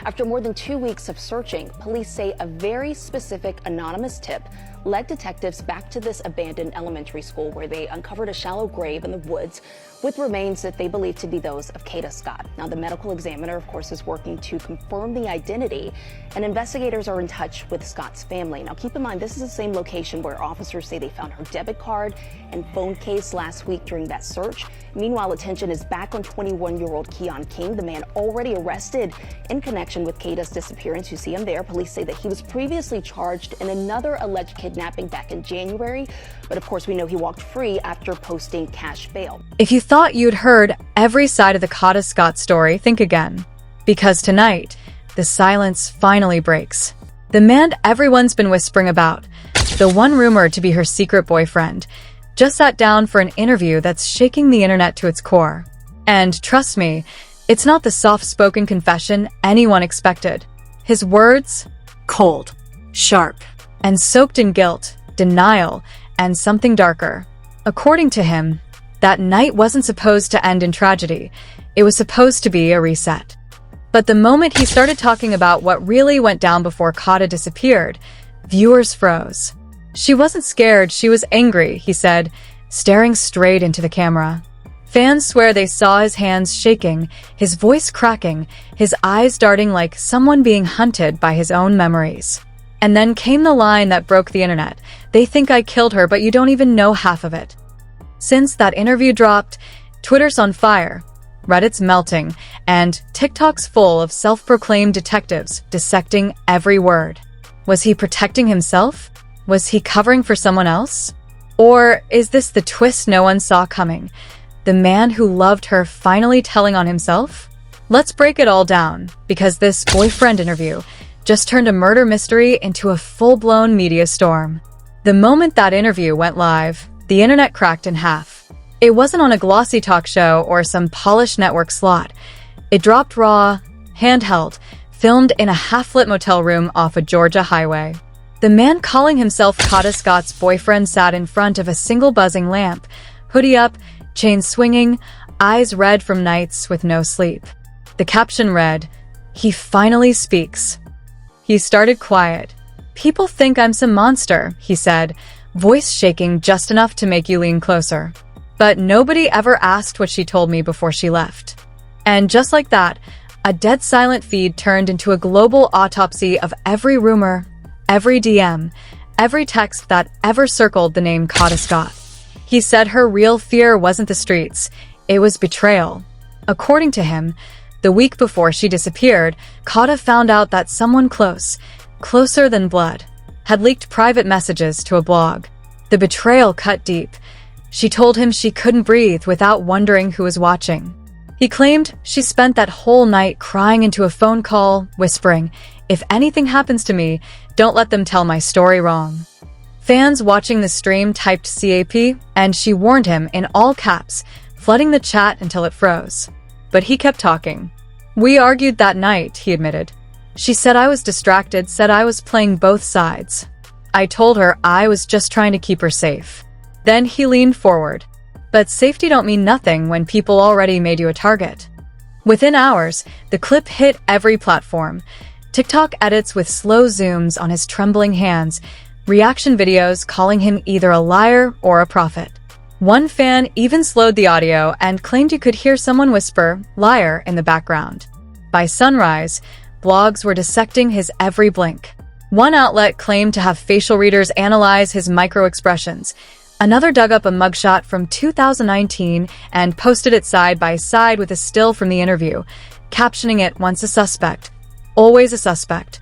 After more than 2 weeks of searching, police say a very specific anonymous tip led detectives back to this abandoned elementary school where they uncovered a shallow grave in the woods with remains that they believe to be those of Kada Scott. Now, the medical examiner, of course, is working to confirm the identity, and investigators are in touch with Scott's family. Now, keep in mind, this is the same location where officers say they found her debit card and phone case last week during that search. Meanwhile, attention is back on 21-year-old Keon King, the man already arrested in connection with Kada's disappearance. You see him there. Police say that he was previously charged in another alleged kidnapping back in January, but of course we know he walked free after posting cash bail. If you thought you'd heard every side of the Kada Scott story, think again. Because tonight, the silence finally breaks. The man everyone's been whispering about, the one rumored to be her secret boyfriend, just sat down for an interview that's shaking the internet to its core. And trust me, it's not the soft-spoken confession anyone expected. His words? Cold, sharp, and soaked in guilt, denial, and something darker. According to him, that night wasn't supposed to end in tragedy. It was supposed to be a reset. But the moment he started talking about what really went down before Kada disappeared, viewers froze. She wasn't scared, she was angry, he said, staring straight into the camera. Fans swear they saw his hands shaking, his voice cracking, his eyes darting like someone being hunted by his own memories. And then came the line that broke the internet. They think I killed her, but you don't even know half of it. Since that interview dropped, Twitter's on fire, Reddit's melting, and TikTok's full of self-proclaimed detectives dissecting every word. Was he protecting himself? Was he covering for someone else? Or is this the twist no one saw coming? The man who loved her finally telling on himself? Let's break it all down, because this boyfriend interview just turned a murder mystery into a full-blown media storm. The moment that interview went live, the internet cracked in half. It wasn't on a glossy talk show or some polished network slot. It dropped raw, handheld, filmed in a half-lit motel room off a Georgia highway. The man calling himself Kada Scott's boyfriend sat in front of a single buzzing lamp, hoodie up, chain swinging, eyes red from nights with no sleep. The caption read, "He finally speaks." He started quiet. "People think I'm some monster," he said, voice shaking just enough to make you lean closer. But nobody ever asked what she told me before she left. And just like that, a dead silent feed turned into a global autopsy of every rumor, every DM, every text that ever circled the name Kada Scott. He said her real fear wasn't the streets, it was betrayal. According to him, the week before she disappeared, Kada found out that someone close, closer than blood, had leaked private messages to a blog. The betrayal cut deep. She told him she couldn't breathe without wondering who was watching. He claimed she spent that whole night crying into a phone call, whispering, "If anything happens to me, don't let them tell my story wrong." Fans watching the stream typed CAP, and she warned him in all caps, flooding the chat until it froze. But he kept talking. "We argued that night," he admitted. "She said I was distracted, said I was playing both sides. I told her I was just trying to keep her safe." Then he leaned forward. But safety don't mean nothing when people already made you a target. Within hours, the clip hit every platform. TikTok edits with slow zooms on his trembling hands, reaction videos calling him either a liar or a prophet. One fan even slowed the audio and claimed you could hear someone whisper, "liar," in the background. By sunrise, blogs were dissecting his every blink. One outlet claimed to have facial readers analyze his micro-expressions. Another dug up a mugshot from 2019 and posted it side by side with a still from the interview, captioning it "once a suspect, always a suspect."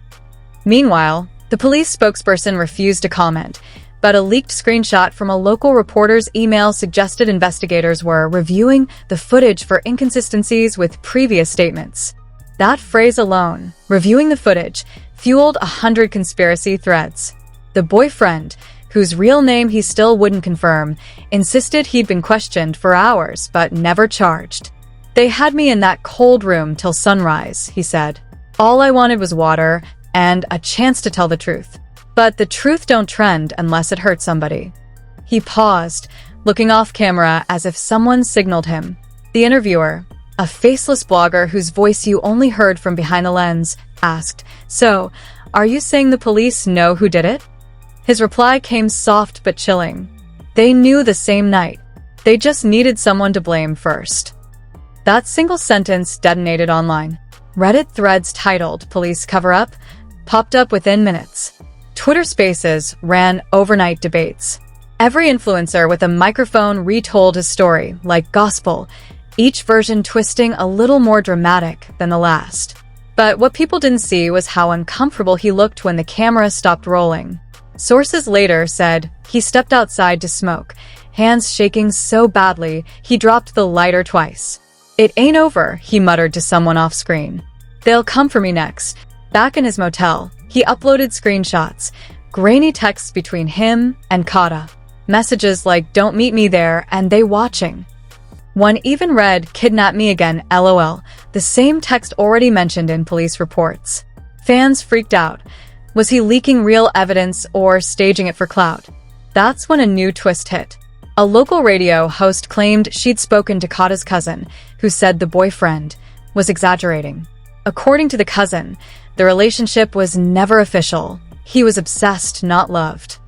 Meanwhile, the police spokesperson refused to comment, but a leaked screenshot from a local reporter's email suggested investigators were reviewing the footage for inconsistencies with previous statements. That phrase alone, reviewing the footage, fueled 100 conspiracy threads. The boyfriend, whose real name he still wouldn't confirm, insisted he'd been questioned for hours but never charged. "They had me in that cold room till sunrise," he said. "All I wanted was water and a chance to tell the truth. But the truth don't trend unless it hurts somebody." He paused, looking off camera as if someone signaled him. The interviewer, A faceless blogger whose voice you only heard from behind the lens asked, "So, are you saying the police know who did it?" His reply came soft but chilling. They knew the same night. They just needed someone to blame first. That single sentence detonated online. Reddit threads titled "Police Cover-Up" popped up within minutes. Twitter Spaces ran overnight debates. Every influencer with a microphone retold his story like gospel, each version twisting a little more dramatic than the last. But what people didn't see was how uncomfortable he looked when the camera stopped rolling. Sources later said he stepped outside to smoke, hands shaking so badly he dropped the lighter twice. "It ain't over," he muttered to someone off-screen. "They'll come for me next." Back in his motel, he uploaded screenshots, grainy texts between him and Kada. Messages like "Don't meet me there" and "They watching." One even read "Kidnap me again, LOL," the same text already mentioned in police reports. Fans freaked out. Was he leaking real evidence or staging it for clout? That's when a new twist hit. A local radio host claimed she'd spoken to Kada's cousin, who said the boyfriend was exaggerating. According to the cousin, the relationship was never official. He was obsessed, not loved.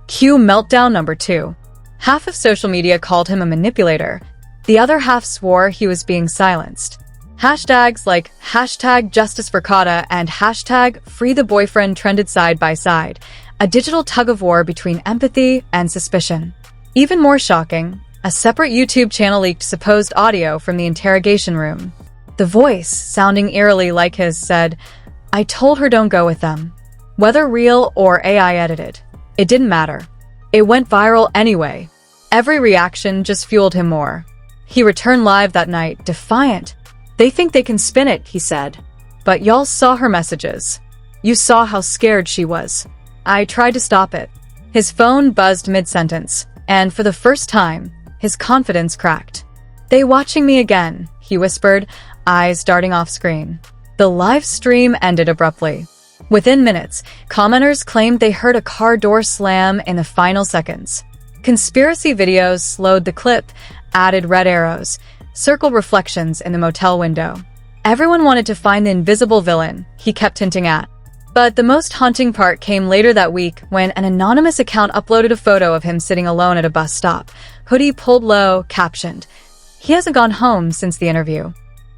Cue meltdown number 2. Half of social media called him a manipulator. The other half swore he was being silenced. Hashtags like #JusticeForKada and #FreeTheBoyfriend trended side by side, a digital tug-of-war between empathy and suspicion. Even more shocking, a separate YouTube channel leaked supposed audio from the interrogation room. The voice, sounding eerily like his, said, "I told her don't go with them." Whether real or AI edited, it didn't matter. It went viral anyway. Every reaction just fueled him more. He returned live that night, defiant. "They think they can spin it," he said. "But y'all saw her messages. You saw how scared she was. I tried to stop it." His phone buzzed mid-sentence, and for the first time, his confidence cracked. "They watching me again," he whispered, eyes darting off screen. The live stream ended abruptly. Within minutes, commenters claimed they heard a car door slam in the final seconds. Conspiracy videos slowed the clip, added red arrows, circled reflections in the motel window. Everyone wanted to find the invisible villain he kept hinting at. But the most haunting part came later that week when an anonymous account uploaded a photo of him sitting alone at a bus stop, hoodie pulled low, captioned, "He hasn't gone home since the interview."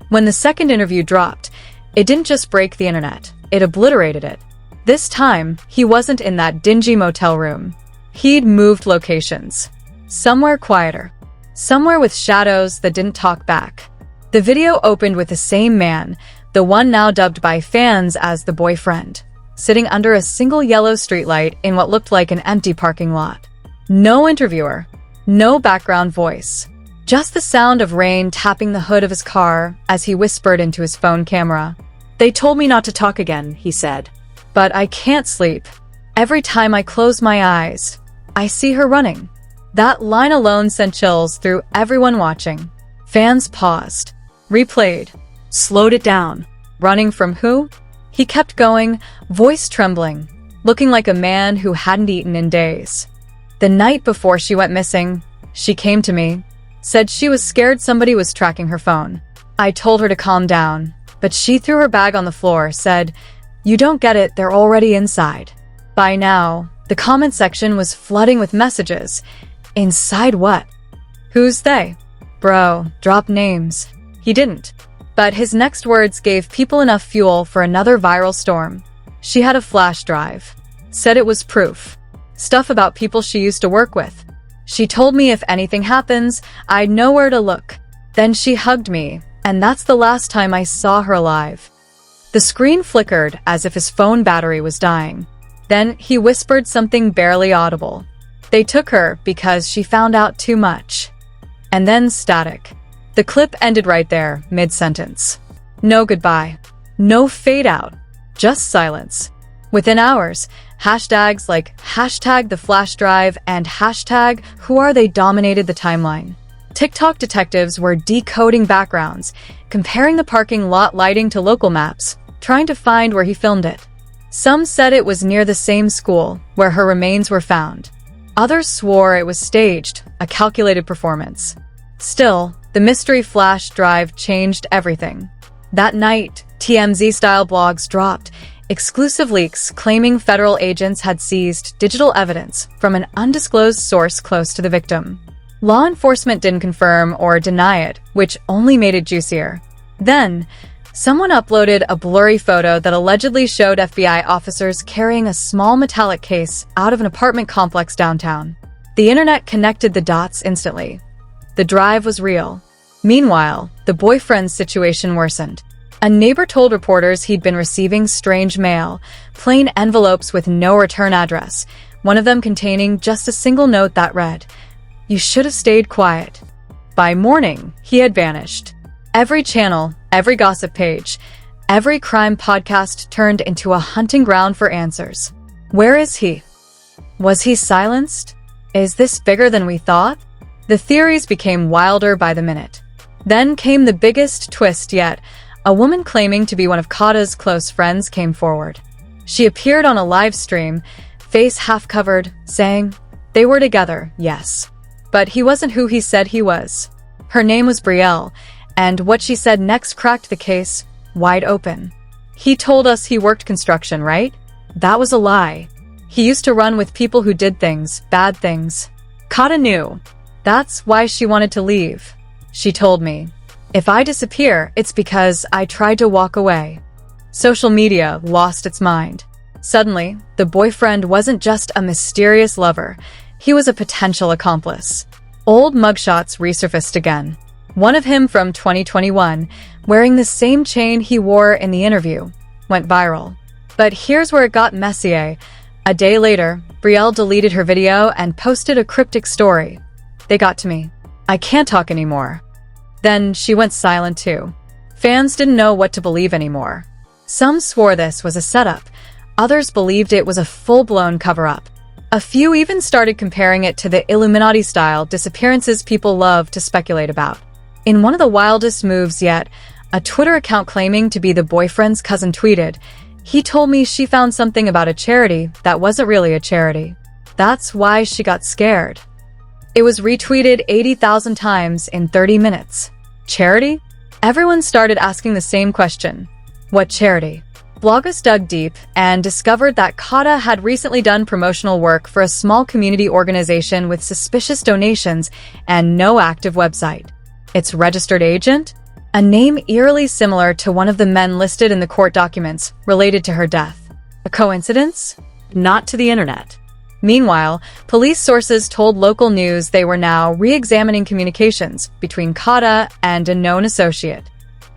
When the second interview dropped, it didn't just break the internet, it obliterated it. This time, he wasn't in that dingy motel room. He'd moved locations. Somewhere quieter. Somewhere with shadows that didn't talk back. The video opened with the same man, the one now dubbed by fans as the boyfriend, sitting under a single yellow streetlight in what looked like an empty parking lot. No interviewer, no background voice, just the sound of rain tapping the hood of his car as he whispered into his phone camera. "They told me not to talk again," he said. "But I can't sleep. Every time I close my eyes, I see her running." That line alone sent chills through everyone watching. Fans paused, replayed, slowed it down. Running from who? He kept going, voice trembling, looking like a man who hadn't eaten in days. The night before she went missing, she came to me, said she was scared somebody was tracking her phone. I told her to calm down, but she threw her bag on the floor, said, "You don't get it, they're already inside." By now, the comment section was flooding with messages. Inside what? Who's they? Bro, drop names. He didn't. But his next words gave people enough fuel for another viral storm. She had a flash drive. Said it was proof. Stuff about people she used to work with. She told me if anything happens, I'd know where to look. Then she hugged me, and that's the last time I saw her alive. The screen flickered as if his phone battery was dying. Then he whispered something barely audible. They took her because she found out too much. And then static. The clip ended right there, mid-sentence. No goodbye. No fade out. Just silence. Within hours, hashtags like #TheFlashDrive and #WhoAreThey dominated the timeline. TikTok detectives were decoding backgrounds, comparing the parking lot lighting to local maps, trying to find where he filmed it. Some said it was near the same school where her remains were found. Others swore it was staged, a calculated performance. Still, the mystery flash drive changed everything. That night, TMZ-style blogs dropped exclusive leaks claiming federal agents had seized digital evidence from an undisclosed source close to the victim. Law enforcement didn't confirm or deny it, which only made it juicier. Then, someone uploaded a blurry photo that allegedly showed FBI officers carrying a small metallic case out of an apartment complex downtown. The internet connected the dots instantly. The drive was real. Meanwhile, the boyfriend's situation worsened. A neighbor told reporters he'd been receiving strange mail, plain envelopes with no return address, one of them containing just a single note that read, "You should have stayed quiet." By morning, he had vanished. Every channel, every gossip page, every crime podcast turned into a hunting ground for answers. Where is he? Was he silenced? Is this bigger than we thought? The theories became wilder by the minute. Then came the biggest twist yet. A woman claiming to be one of Kada's close friends came forward. She appeared on a live stream, face half covered, saying they were together, yes. But he wasn't who he said he was. Her name was Brielle, and what she said next cracked the case wide open. He told us he worked construction, right? That was a lie. He used to run with people who did things, bad things. Kada knew. That's why she wanted to leave. She told me, "If I disappear, it's because I tried to walk away." Social media lost its mind. Suddenly, the boyfriend wasn't just a mysterious lover. He was a potential accomplice. Old mugshots resurfaced again. One of him from 2021, wearing the same chain he wore in the interview, went viral. But here's where it got messy. A day later, Brielle deleted her video and posted a cryptic story. "They got to me. I can't talk anymore." Then she went silent too. Fans didn't know what to believe anymore. Some swore this was a setup. Others believed it was a full-blown cover-up. A few even started comparing it to the Illuminati-style disappearances people love to speculate about. In one of the wildest moves yet, a Twitter account claiming to be the boyfriend's cousin tweeted, "He told me she found something about a charity that wasn't really a charity. That's why she got scared." It was retweeted 80,000 times in 30 minutes. Charity? Everyone started asking the same question. What charity? Bloggers dug deep and discovered that Kada had recently done promotional work for a small community organization with suspicious donations and no active website. Its registered agent? A name eerily similar to one of the men listed in the court documents related to her death. A coincidence? Not to the internet. Meanwhile, police sources told local news they were now re-examining communications between Kada and a known associate.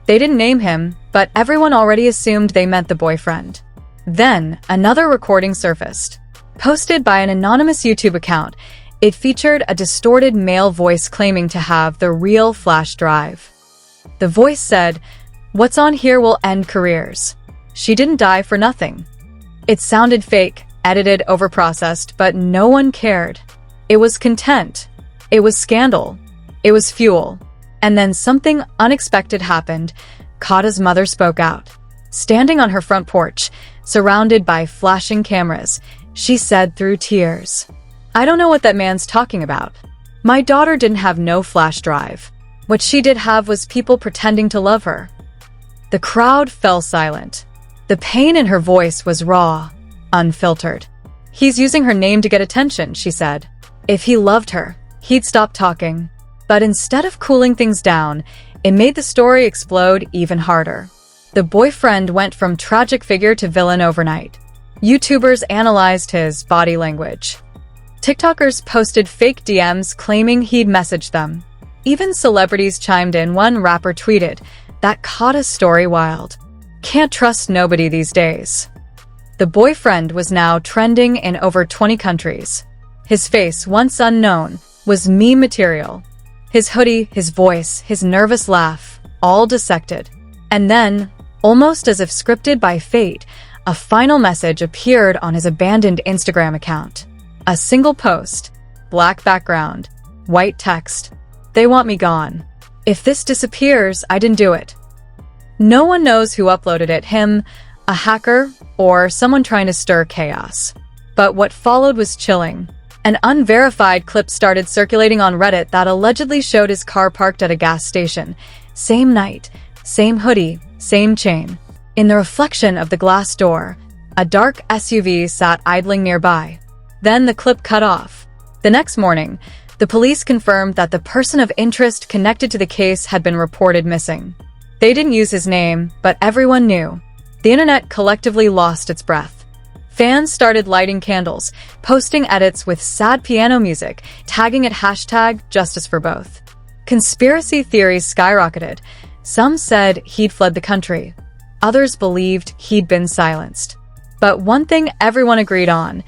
They didn't name him, but everyone already assumed they meant the boyfriend. Then, another recording surfaced. Posted by an anonymous YouTube account, it featured a distorted male voice claiming to have the real flash drive. The voice said, "What's on here will end careers. She didn't die for nothing." It sounded fake, edited, overprocessed, but no one cared. It was content. It was scandal. It was fuel. And then something unexpected happened. Kada's mother spoke out. Standing on her front porch, surrounded by flashing cameras, she said through tears, "I don't know what that man's talking about. My daughter didn't have no flash drive. What she did have was people pretending to love her." The crowd fell silent. The pain in her voice was raw, unfiltered. "He's using her name to get attention," she said. "If he loved her, he'd stop talking." But instead of cooling things down, it made the story explode even harder. The boyfriend went from tragic figure to villain overnight. YouTubers analyzed his body language. TikTokers posted fake DMs claiming he'd messaged them. Even celebrities chimed in. One rapper tweeted, "That Kada story wild. Can't trust nobody these days." The boyfriend was now trending in over 20 countries. His face, once unknown, was meme material. His hoodie, his voice, his nervous laugh, all dissected. And then, almost as if scripted by fate, a final message appeared on his abandoned Instagram account. A single post, black background, white text. "They want me gone. If this disappears, I didn't do it." No one knows who uploaded it, him, a hacker, or someone trying to stir chaos. But what followed was chilling. An unverified clip started circulating on Reddit that allegedly showed his car parked at a gas station. Same night, same hoodie, same chain. In the reflection of the glass door, a dark SUV sat idling nearby. Then the clip cut off. The next morning, the police confirmed that the person of interest connected to the case had been reported missing. They didn't use his name, but everyone knew. The internet collectively lost its breath. Fans started lighting candles, posting edits with sad piano music, tagging it #JusticeForBoth. Conspiracy theories skyrocketed. Some said he'd fled the country. Others believed he'd been silenced. But one thing everyone agreed on: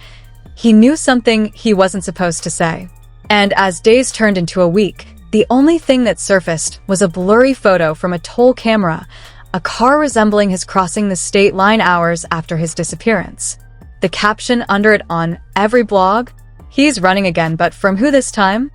he knew something he wasn't supposed to say. And as days turned into a week, the only thing that surfaced was a blurry photo from a toll camera, a car resembling his crossing the state line hours after his disappearance. The caption under it on every blog: "He's running again, but from who this time?"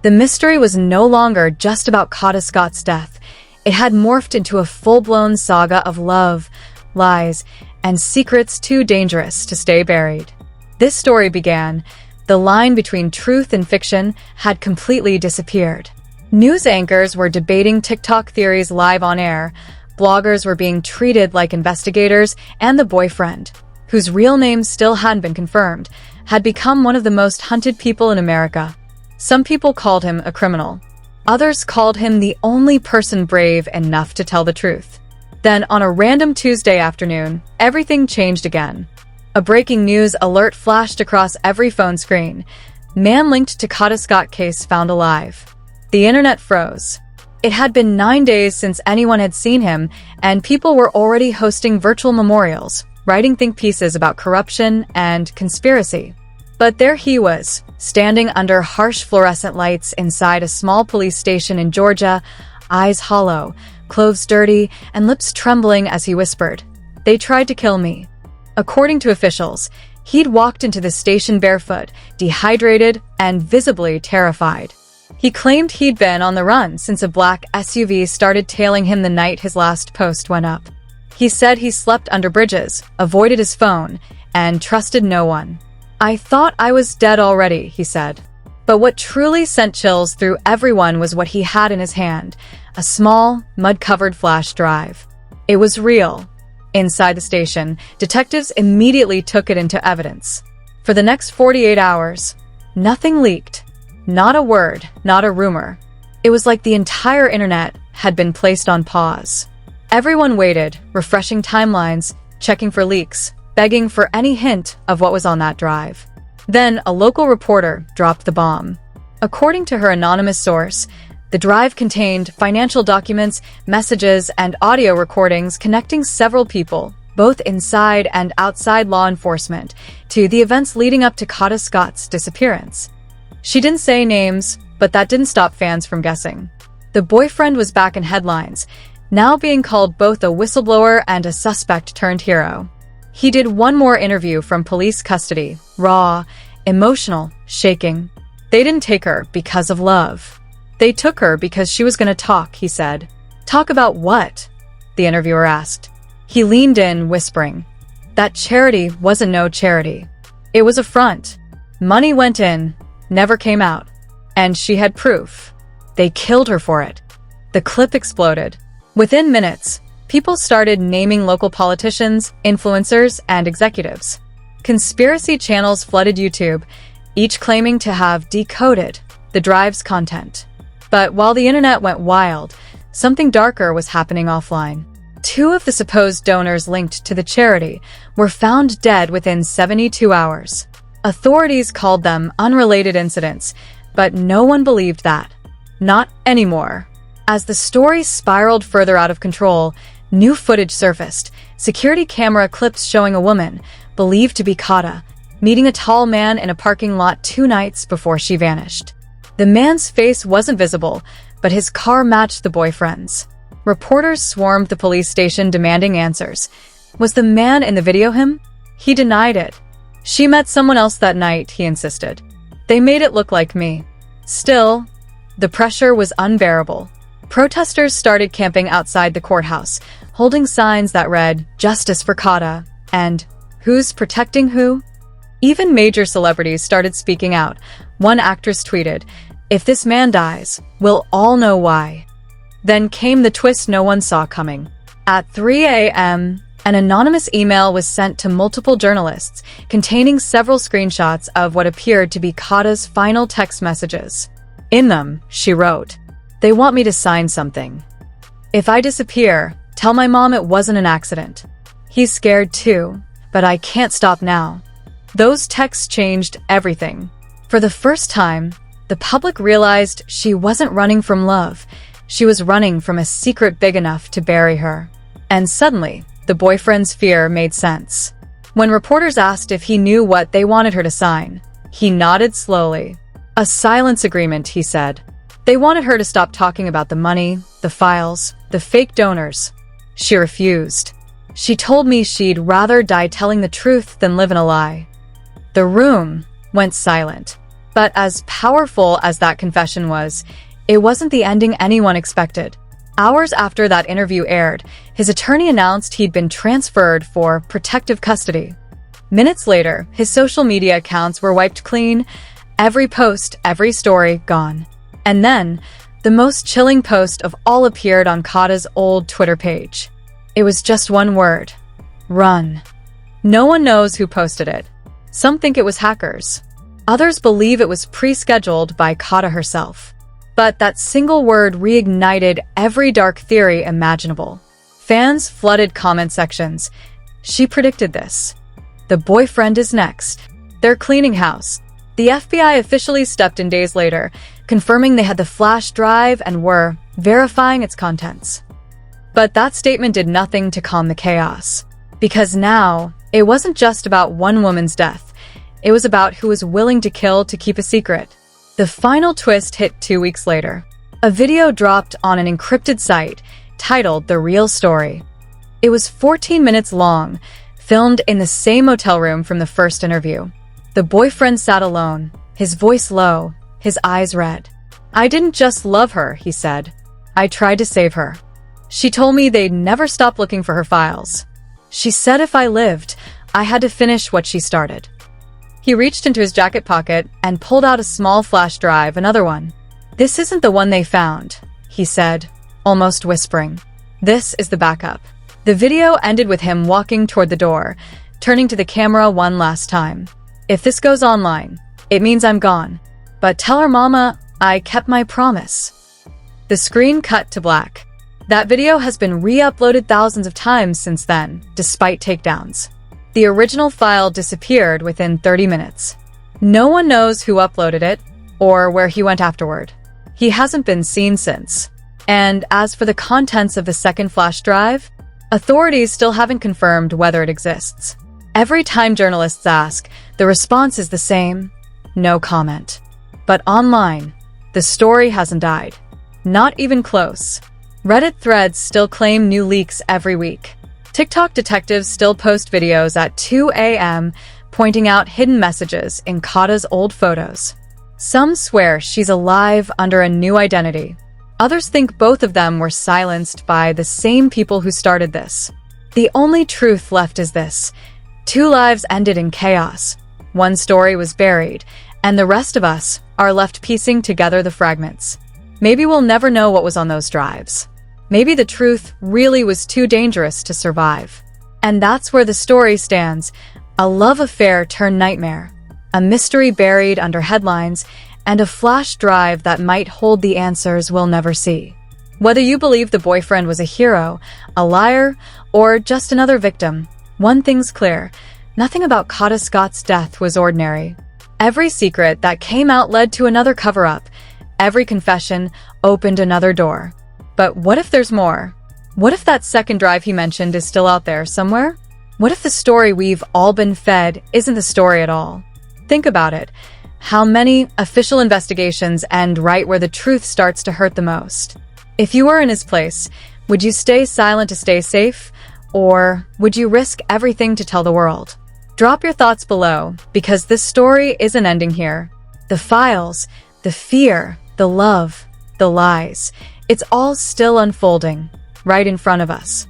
The mystery was no longer just about Kada Scott's death. It had morphed into a full-blown saga of love, lies, and secrets too dangerous to stay buried. This story began. The line between truth and fiction had completely disappeared. News anchors were debating TikTok theories live on air, bloggers were being treated like investigators, and the boyfriend, whose real name still hadn't been confirmed, had become one of the most hunted people in America. Some people called him a criminal. Others called him the only person brave enough to tell the truth. Then, on a random Tuesday afternoon, everything changed again. A breaking news alert flashed across every phone screen. Man linked to Kada Scott case found alive. The internet froze. It had been 9 days since anyone had seen him, and people were already hosting virtual memorials, writing think pieces about corruption and conspiracy. But there he was, standing under harsh fluorescent lights inside a small police station in Georgia, eyes hollow, clothes dirty, and lips trembling as he whispered, "They tried to kill me." According to officials, he'd walked into the station barefoot, dehydrated, and visibly terrified. He claimed he'd been on the run since a black SUV started tailing him the night his last post went up. He said he slept under bridges, avoided his phone, and trusted no one. "I thought I was dead already," he said. But what truly sent chills through everyone was what he had in his hand, a small, mud-covered flash drive. It was real. Inside the station, detectives immediately took it into evidence. For the next 48 hours, nothing leaked. Not a word, not a rumor. It was like the entire internet had been placed on pause. Everyone waited, refreshing timelines, checking for leaks, begging for any hint of what was on that drive. Then a local reporter dropped the bomb. According to her anonymous source, the drive contained financial documents, messages, and audio recordings connecting several people, both inside and outside law enforcement, to the events leading up to Kada Scott's disappearance. She didn't say names, but that didn't stop fans from guessing. The boyfriend was back in headlines, now being called both a whistleblower and a suspect-turned-hero. He did one more interview from police custody, raw, emotional, shaking. They didn't take her because of love. They took her because she was going to talk, he said. "Talk about what?" the interviewer asked. He leaned in, whispering, "That charity wasn't no charity. It was a front. Money went in, never came out. And she had proof. They killed her for it." The clip exploded. Within minutes, people started naming local politicians, influencers, and executives. Conspiracy channels flooded YouTube, each claiming to have decoded the drive's content. But while the internet went wild, something darker was happening offline. 2 of the supposed donors linked to the charity were found dead within 72 hours. Authorities called them unrelated incidents, but no one believed that. Not anymore. As the story spiraled further out of control, new footage surfaced, security camera clips showing a woman, believed to be Kada, meeting a tall man in a parking lot 2 nights before she vanished. The man's face wasn't visible, but his car matched the boyfriend's. Reporters swarmed the police station demanding answers. Was the man in the video him? He denied it. "She met someone else that night," he insisted. "They made it look like me." Still, the pressure was unbearable. Protesters started camping outside the courthouse, holding signs that read, "Justice for Kada," and "Who's protecting who?" Even major celebrities started speaking out. One actress tweeted, "If this man dies, we'll all know why." Then came the twist no one saw coming. At 3 a.m., an anonymous email was sent to multiple journalists, containing several screenshots of what appeared to be Kada's final text messages. In them, she wrote, "They want me to sign something. If I disappear, tell my mom it wasn't an accident. He's scared too, but I can't stop now." Those texts changed everything. For the first time, the public realized she wasn't running from love. She was running from a secret big enough to bury her. And suddenly, the boyfriend's fear made sense. When reporters asked if he knew what they wanted her to sign, he nodded slowly. "A silence agreement," he said. They wanted her to stop talking about the money, the files, the fake donors. She refused. She told me she'd rather die telling the truth than live in a lie. The room went silent. But as powerful as that confession was, it wasn't the ending anyone expected. Hours after that interview aired, his attorney announced he'd been transferred for protective custody. Minutes later, his social media accounts were wiped clean, every post, every story gone. And then, the most chilling post of all appeared on Kada's old Twitter page. It was just one word: run. No one knows who posted it. Some think it was hackers. Others believe it was pre-scheduled by Kada herself. But that single word reignited every dark theory imaginable. Fans flooded comment sections. She predicted this. The boyfriend is next. They're cleaning house. The FBI officially stepped in days later, confirming they had the flash drive and were verifying its contents. But that statement did nothing to calm the chaos. Because now, it wasn't just about one woman's death. It was about who was willing to kill to keep a secret. The final twist hit 2 weeks later. A video dropped on an encrypted site titled The Real Story. It was 14 minutes long, filmed in the same motel room from the first interview. The boyfriend sat alone, his voice low, his eyes red. "I didn't just love her," he said. "I tried to save her. She told me they'd never stop looking for her files. She said if I lived, I had to finish what she started." He reached into his jacket pocket and pulled out a small flash drive, another one. "This isn't the one they found," he said, almost whispering. "This is the backup." The video ended with him walking toward the door, turning to the camera one last time. "If this goes online, it means I'm gone. But tell her mama I kept my promise." The screen cut to black. That video has been re-uploaded thousands of times since then, despite takedowns. The original file disappeared within 30 minutes. No one knows who uploaded it or where he went afterward. He hasn't been seen since. And as for the contents of the second flash drive, authorities still haven't confirmed whether it exists. Every time journalists ask, the response is the same: no comment. But online, the story hasn't died. Not even close. Reddit threads still claim new leaks every week. TikTok detectives still post videos at 2 a.m. pointing out hidden messages in Kada's old photos. Some swear she's alive under a new identity. Others think both of them were silenced by the same people who started this. The only truth left is this: 2 lives ended in chaos. 1 story was buried, and the rest of us are left piecing together the fragments. Maybe we'll never know what was on those drives. Maybe the truth really was too dangerous to survive. And that's where the story stands: a love affair turned nightmare, a mystery buried under headlines, and a flash drive that might hold the answers we'll never see. Whether you believe the boyfriend was a hero, a liar, or just another victim, one thing's clear: nothing about Kada Scott's death was ordinary. Every secret that came out led to another cover-up. Every confession opened another door. But what if there's more? What if that second drive he mentioned is still out there somewhere? What if the story we've all been fed isn't the story at all? Think about it. How many official investigations end right where the truth starts to hurt the most? If you were in his place, would you stay silent to stay safe? Or would you risk everything to tell the world? Drop your thoughts below, because this story isn't ending here. The files, the fear, the love, the lies, it's all still unfolding right in front of us.